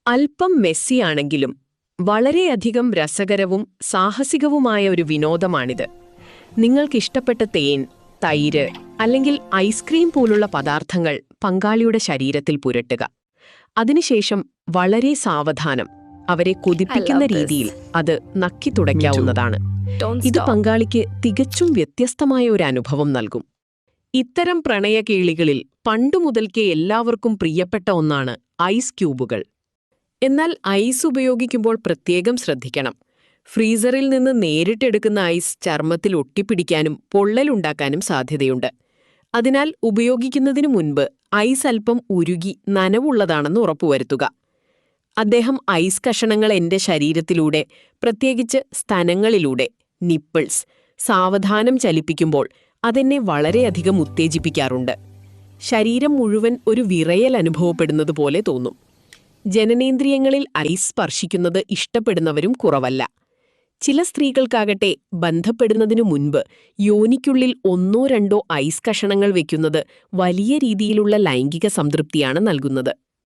അല്പം മെസ്സിയാണെങ്കിലും വളരെയധികം രസകരവും സാഹസികവുമായ ഒരു വിനോദമാണിത്. നിങ്ങൾക്കിഷ്ടപ്പെട്ട തേൻ, തൈര് അല്ലെങ്കിൽ ഐസ്ക്രീം പോലുള്ള പദാർത്ഥങ്ങൾ പങ്കാളിയുടെ ശരീരത്തിൽ പുരട്ടുക. അതിനുശേഷം വളരെ സാവധാനം അവരെ കൊതിപ്പിക്കുന്ന രീതിയിൽ അത് നക്കി തുടയ്ക്കാവുന്നതാണ്. ഇത് പങ്കാളിക്ക് തികച്ചും വ്യത്യസ്തമായ ഒരു അനുഭവം നൽകും. ഇത്തരം പ്രണയകേളികളിൽ പണ്ടുമുതൽക്കേ എല്ലാവർക്കും പ്രിയപ്പെട്ട ഒന്നാണ് ഐസ് ക്യൂബുകൾ. എന്നാൽ ഐസ് ഉപയോഗിക്കുമ്പോൾ പ്രത്യേകം ശ്രദ്ധിക്കണം. ഫ്രീസറിൽ നിന്ന് നേരിട്ടെടുക്കുന്ന ഐസ് ചർമ്മത്തിൽ ഒട്ടിപ്പിടിക്കാനും പൊള്ളലുണ്ടാക്കാനും സാധ്യതയുണ്ട്. അതിനാൽ ഉപയോഗിക്കുന്നതിനു മുൻപ് ഐസ് അല്പം ഉരുകി നനവുള്ളതാണെന്ന് ഉറപ്പുവരുത്തുക. അദ്ദേഹം ഐസ് കഷണങ്ങൾ എന്റെ ശരീരത്തിലൂടെ, പ്രത്യേകിച്ച് സ്തനങ്ങളിലൂടെ നിപ്പിൾസ് സാവധാനം ചലിപ്പിക്കുമ്പോൾ അതെന്നെ വളരെയധികം ഉത്തേജിപ്പിക്കാറുണ്ട്. ശരീരം മുഴുവൻ ഒരു വിറയൽ അനുഭവപ്പെടുന്നത് പോലെ തോന്നും. ജനനേന്ദ്രിയങ്ങളിൽ ഐസ് സ്പർശിക്കുന്നത് ഇഷ്ടപ്പെടുന്നവരും കുറവല്ല. ചില സ്ത്രീകൾക്കാകട്ടെ ബന്ധപ്പെടുന്നതിനു മുൻപ് യോനിക്കുള്ളിൽ 1-2 ഐസ് കഷണങ്ങൾ വയ്ക്കുന്നത് വലിയ രീതിയിലുള്ള ലൈംഗിക സംതൃപ്തിയാണ് നൽകുന്നത്.